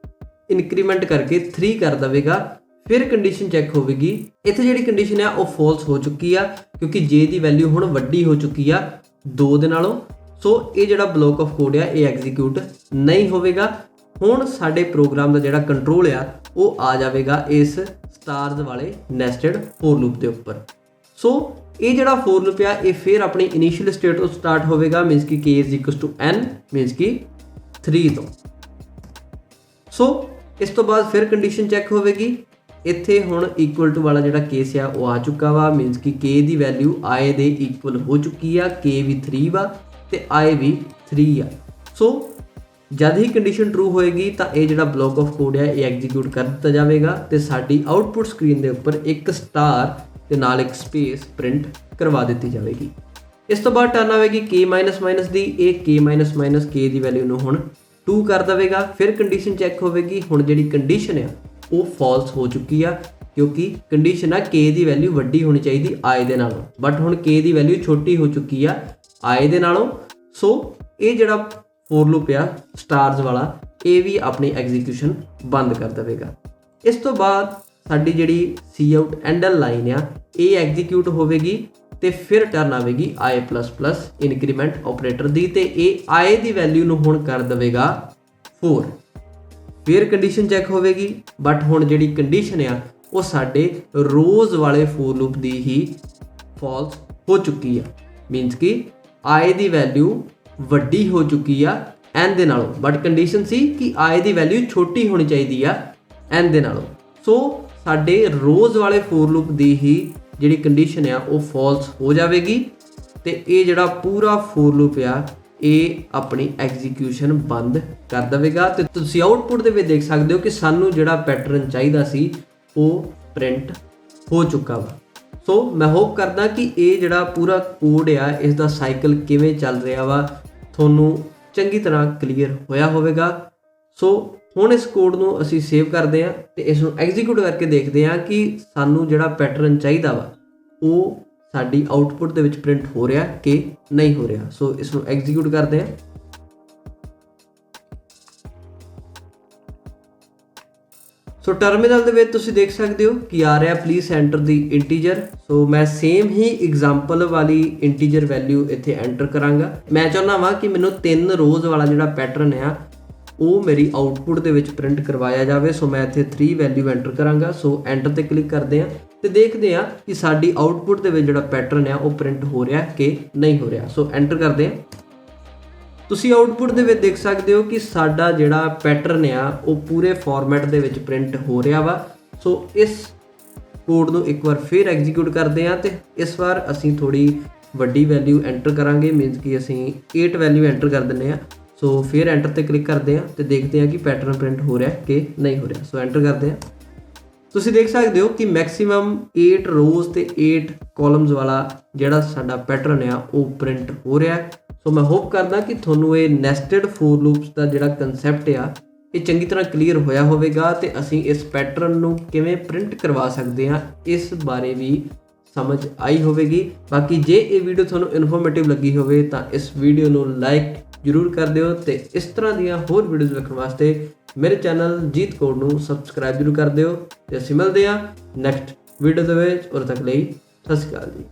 ਇਨਕਰੀਮੈਂਟ ਕਰਕੇ 3 ਕਰ ਦੇਵੇਗਾ। ਫਿਰ ਕੰਡੀਸ਼ਨ ਚੈੱਕ ਹੋਵੇਗੀ, ਇੱਥੇ ਜਿਹੜੀ ਕੰਡੀਸ਼ਨ ਆ ਉਹ ਫਾਲਸ ਹੋ ਚੁੱਕੀ ਆ ਕਿਉਂਕਿ j ਦੀ ਵੈਲਿਊ ਹੁਣ ਵੱਡੀ ਹੋ ਚੁੱਕੀ ਆ 2 ਦੇ ਨਾਲੋਂ। ਸੋ ਇਹ ਜਿਹੜਾ ਬਲੋਕ ਆਫ ਕੋਡ ਆ ਇਹ ਐਗਜ਼ੀਕਿਊਟ ਨਹੀਂ ਹੋਵੇਗਾ। ਹੁਣ ਸਾਡੇ ਪ੍ਰੋਗਰਾਮ ਦਾ ਜਿਹੜਾ ਕੰਟਰੋਲ ਆ ਉਹ ਆ ਜਾਵੇਗਾ ਇਸ ਸਟਾਰਸ ਵਾਲੇ ਨੈਸਟਡ ਫੋਰ ਲੂਪ ਦੇ ਉੱਪਰ। ਸੋ ਇਹ ਜਿਹੜਾ ਫੋਰ ਲੂਪ ਆ ਇਹ ਫਿਰ ਆਪਣੀ ਇਨੀਸ਼ੀਅਲ ਸਟੇਟ ਤੋਂ ਸਟਾਰਟ ਹੋਵੇਗਾ, ਮੀਨਸ ਕਿ k n, ਮੀਨਸ ਕਿ 3 ਤੋਂ। ਸੋ ਇਸ ਤੋਂ ਬਾਅਦ ਫਿਰ ਕੰਡੀਸ਼ਨ ਚੈੱਕ ਹੋਵੇਗੀ, ਇੱਥੇ ਹੁਣ ਇਕੁਅਲ ਟੂ ਵਾਲਾ ਜਿਹੜਾ ਕੇਸ ਆ ਉਹ ਆ ਚੁੱਕਾ ਵਾ, ਮੀਨਸ ਕਿ k ਦੀ ਵੈਲਿਊ i ਦੇ ਇਕੁਅਲ ਹੋ ਚੁੱਕੀ ਆ, k ਵੀ 3 ਵਾ ਤੇ i ਵੀ 3 ਆ। ਸੋ ਜਦ ਹੀ ਕੰਡੀਸ਼ਨ ਟਰੂ ਹੋਏਗੀ ਤਾਂ ਇਹ ਜਿਹੜਾ ਬਲੋਕ ਆਫ ਕੋਡ ਆ ਇਹ ਐਗਜ਼ੀਕਿਊਟ ਕਰ ਦਿੱਤਾ ਜਾਵੇਗਾ ਤੇ ਸਾਡੀ ਆਊਟਪੁੱਟ ਸਕਰੀਨ ਦੇ ਉੱਪਰ ਇੱਕ ਸਟਾਰ ਤੇ ਨਾਲ ਇੱਕ ਸਪੇਸ ਪ੍ਰਿੰਟ ਕਰਵਾ ਦਿੱਤੀ ਜਾਵੇਗੀ। ਇਸ ਤੋਂ ਬਾਅਦ ਟਰਨ ਆਵੇਗੀ k-, ਦੀ, ਇਹ k-, ਦੀ ਵੈਲਿਊ ਨੂੰ ਹੁਣ 2 ਕਰ ਦੇਵੇਗਾ। ਫਿਰ ਕੰਡੀਸ਼ਨ ਚੈੱਕ ਹੋਵੇਗੀ, ਹੁਣ ਜਿਹੜੀ ਕੰਡੀਸ਼ਨ ਆ ਉਹ ਫਾਲਸ ਹੋ ਚੁੱਕੀ ਆ ਕਿਉਂਕਿ ਕੰਡੀਸ਼ਨ ਆ k ਦੀ ਵੈਲਿਊ ਵੱਡੀ ਹੋਣੀ ਚਾਹੀਦੀ i ਦੇ ਨਾਲੋਂ, ਬਟ ਹੁਣ k ਦੀ ਵੈਲਿਊ ਛੋਟੀ ਹੋ ਚੁੱਕੀ ਆ i ਦੇ ਨਾਲੋਂ। ਸੋ ਇਹ ਜਿਹੜਾ ਫੋਰ ਲੂਪ ਆ ਸਟਾਰਸ ਵਾਲਾ ਇਹ ਵੀ ਆਪਣੀ ਐਗਜ਼ੀਕਿਊਸ਼ਨ ਬੰਦ ਕਰ ਦੇਵੇਗਾ। ਇਸ ਤੋਂ ਬਾਅਦ ਸਾਡੀ ਜਿਹੜੀ ਸੀ ਆਊਟ ਐਂਡ ਐਲ ਲਾਈਨ ਆ ਇਹ ਐਗਜ਼ੀਕਿਊਟ ਹੋਵੇਗੀ ਤੇ ਫਿਰ ਟਰਨ ਆਵੇਗੀ i++ ਇਨਕਰੀਮੈਂਟ ਆਪਰੇਟਰ ਦੀ, ਤੇ ਇਹ i ਦੀ ਵੈਲਿਊ ਨੂੰ ਹੁਣ ਕਰ ਦੇਵੇਗਾ 4। ਫਿਰ ਕੰਡੀਸ਼ਨ ਚੈੱਕ ਹੋਵੇਗੀ, ਬਟ ਹੁਣ ਜਿਹੜੀ ਕੰਡੀਸ਼ਨ ਆ ਉਹ ਸਾਡੇ ਰੋਜ਼ ਵਾਲੇ for loop the he false ਹੋ ਚੁੱਕੀ ਆ, ਮੀਨਸ ਕਿ i ਦੀ ਵੈਲਿਊ ਵੱਡੀ ਹੋ ਚੁੱਕੀ ਆ n ਦੇ ਨਾਲੋਂ, ਬਟ ਕੰਡੀਸ਼ਨ ਸੀ ਕਿ i ਦੀ ਵੈਲਿਊ ਛੋਟੀ ਹੋਣੀ ਚਾਹੀਦੀ ਆ n ਦੇ ਨਾਲੋਂ। ਸੋ ਸਾਡੇ ਰੋਜ਼ ਵਾਲੇ ਫੋਰ ਲੂਪ ਦੀ ਹੀ ਜਿਹੜੀ ਕੰਡੀਸ਼ਨ ਆ ਉਹ ਫਾਲਸ ਹੋ ਜਾਵੇਗੀ ਤੇ ਇਹ ਜਿਹੜਾ ਪੂਰਾ ਫੋਰ ਲੂਪ ਆ ਇਹ ਆਪਣੀ ਐਗਜ਼ੀਕਿਊਸ਼ਨ ਬੰਦ ਕਰ ਦੇਵੇਗਾ। ਤੇ ਤੁਸੀਂ ਆਊਟਪੁੱਟ ਦੇ ਵਿੱਚ ਦੇਖ ਸਕਦੇ ਹੋ ਕਿ ਸਾਨੂੰ ਜਿਹੜਾ ਪੈਟਰਨ ਚਾਹੀਦਾ ਸੀ ਉਹ ਪ੍ਰਿੰਟ ਹੋ ਚੁੱਕਾ ਵਾ। ਸੋ ਮੈਂ ਹੋਪ ਕਰਦਾ ਕਿ ਇਹ ਜਿਹੜਾ ਪੂਰਾ ਕੋਡ ਆ ਇਸ ਦਾ ਸਾਈਕਲ ਕਿਵੇਂ ਚੱਲ ਰਿਹਾ ਵਾ ਤੁਹਾਨੂੰ ਚੰਗੀ ਤਰ੍ਹਾਂ ਕਲੀਅਰ ਹੋਇਆ ਹੋਵੇਗਾ। ਸੋ ਹੁਣ ਇਸ ਕੋਡ ਨੂੰ ਅਸੀਂ ਸੇਵ ਕਰਦੇ ਹਾਂ ਤੇ ਇਸ ਨੂੰ ਐਗਜ਼ੀਕਿਊਟ ਕਰਕੇ ਦੇਖਦੇ ਹਾਂ ਕਿ ਸਾਨੂੰ ਜਿਹੜਾ ਪੈਟਰਨ ਚਾਹੀਦਾ ਵਾ ਉਹ ਸਾਡੀ ਆਊਟਪੁੱਟ ਦੇ ਵਿੱਚ ਪ੍ਰਿੰਟ ਹੋ ਰਿਹਾ ਕਿ ਨਹੀਂ ਹੋ ਰਿਹਾ। ਸੋ ਇਸ ਨੂੰ ਐਗਜ਼ੀਕਿਊਟ ਕਰਦੇ ਹਾਂ। ਸੋ ਟਰਮੀਨਲ ਦੇ ਵਿੱਚ ਤੁਸੀਂ ਦੇਖ ਸਕਦੇ ਹੋ ਕਿ ਆ ਰਿਹਾ ਪਲੀਜ਼ ਐਂਟਰ ਦੀ ਇੰਟੀਜਰ। ਸੋ ਮੈਂ ਸੇਮ ਹੀ ਐਗਜ਼ਾਮਪਲ ਵਾਲੀ ਇੰਟੀਜਰ ਵੈਲਿਊ ਇੱਥੇ ਐਂਟਰ ਕਰਾਂਗਾ। ਮੈਂ ਚਾਹੁੰਦਾ ਵਾਂ ਕਿ ਮੈਨੂੰ 3 ਰੋਜ਼ ਵਾਲਾ ਜਿਹੜਾ ਪੈਟਰਨ ਆ ਉਹ ਮੇਰੀ ਆਊਟਪੁੱਟ ਦੇ ਵਿੱਚ ਪ੍ਰਿੰਟ ਕਰਵਾਇਆ ਜਾਵੇ। ਸੋ ਮੈਂ ਇੱਥੇ 3 ਵੈਲਿਊ ਐਂਟਰ ਕਰਾਂਗਾ। ਸੋ ਐਂਟਰ ਤੇ ਕਲਿੱਕ ਕਰਦੇ ਹਾਂ ਤੇ ਦੇਖਦੇ ਹਾਂ ਕਿ ਸਾਡੀ ਆਊਟਪੁੱਟ ਦੇ ਵਿੱਚ ਜਿਹੜਾ ਪੈਟਰਨ ਆ ਉਹ ਪ੍ਰਿੰਟ ਹੋ ਰਿਹਾ ਕਿ ਨਹੀਂ ਹੋ ਰਿਹਾ। ਸੋ ਐਂਟਰ ਕਰਦੇ ਹਾਂ। ਤੁਸੀਂ ਆਊਟਪੁੱਟ ਦੇ ਵਿੱਚ ਦੇਖ ਸਕਦੇ ਹੋ ਕਿ ਸਾਡਾ ਜਿਹੜਾ ਪੈਟਰਨ ਆ ਉਹ ਪੂਰੇ ਫਾਰਮੈਟ ਦੇ ਵਿੱਚ ਪ੍ਰਿੰਟ ਹੋ ਰਿਹਾ ਵਾ। ਸੋ ਇਸ ਕੋਡ ਨੂੰ ਇੱਕ ਵਾਰ ਫਿਰ ਐਗਜ਼ੀਕਿਊਟ ਕਰਦੇ ਹਾਂ ਤੇ ਇਸ ਵਾਰ ਅਸੀਂ ਥੋੜੀ ਵੱਡੀ ਵੈਲਿਊ ਐਂਟਰ ਕਰਾਂਗੇ, ਮੀਨਸ ਕਿ ਅਸੀਂ 8 ਵੈਲਿਊ ਐਂਟਰ ਕਰ ਦਿੰਦੇ ਹਾਂ। ਸੋ ਫਿਰ ਐਂਟਰ ਤੇ ਕਲਿੱਕ ਕਰਦੇ ਹਾਂ ਤੇ ਦੇਖਦੇ ਹਾਂ ਕਿ ਪੈਟਰਨ ਪ੍ਰਿੰਟ ਹੋ ਰਿਹਾ ਕਿ ਨਹੀਂ ਹੋ ਰਿਹਾ। ਸੋ ਐਂਟਰ ਕਰਦੇ ਹਾਂ। ਤੁਸੀਂ ਦੇਖ ਸਕਦੇ ਹੋ ਕਿ ਮੈਕਸਿਮਮ 8 ਰੋਜ਼ ਤੇ 8 ਕਾਲਮਸ ਵਾਲਾ ਜਿਹੜਾ ਸਾਡਾ ਪੈਟਰਨ ਆ ਉਹ ਪ੍ਰਿੰਟ ਹੋ ਰਿਹਾ। ਸੋ ਮੈਂ ਹੋਪ ਕਰਦਾ ਕਿ ਤੁਹਾਨੂੰ ਇਹ ਨੈਸਟਡ ਫੋਰ ਲੂਪਸ ਦਾ ਜਿਹੜਾ ਕਨਸੈਪਟ ਆ ਇਹ ਚੰਗੀ ਤਰ੍ਹਾਂ ਕਲੀਅਰ ਹੋਇਆ ਹੋਵੇਗਾ ਤੇ ਅਸੀਂ ਇਸ ਪੈਟਰਨ ਨੂੰ ਕਿਵੇਂ ਪ੍ਰਿੰਟ ਕਰਵਾ ਸਕਦੇ ਹਾਂ ਇਸ ਬਾਰੇ ਵੀ ਸਮਝ ਆਈ ਹੋਵੇਗੀ। ਬਾਕੀ ਜੇ ਇਹ ਵੀਡੀਓ ਤੁਹਾਨੂੰ ਇਨਫੋਰਮੇਟਿਵ ਲੱਗੀ ਹੋਵੇ ਤਾਂ ਇਸ ਵੀਡੀਓ ਨੂੰ ਲਾਈਕ ਜ਼ਰੂਰ ਕਰ ਦਿਓ ਤੇ ਇਸ ਤਰ੍ਹਾਂ ਦੀਆਂ ਹੋਰ ਵੀਡੀਓਜ਼ ਵੇਖਣ ਵਾਸਤੇ ਮੇਰੇ ਚੈਨਲ ਜੀਤ ਕੋਡ ਨੂੰ ਸਬਸਕ੍ਰਾਈਬ ਜ਼ਰੂਰ ਕਰ ਦਿਓ ਤੇ ਅਸੀਂ ਮਿਲਦੇ ਹਾਂ ਨੈਕਸਟ ਵੀਡੀਓ ਦੇ ਵਿੱਚ। ਉਦੋਂ ਤੱਕ ਲਈ ਸਤਿ ਸ਼੍ਰੀ ਅਕਾਲ ਜੀ।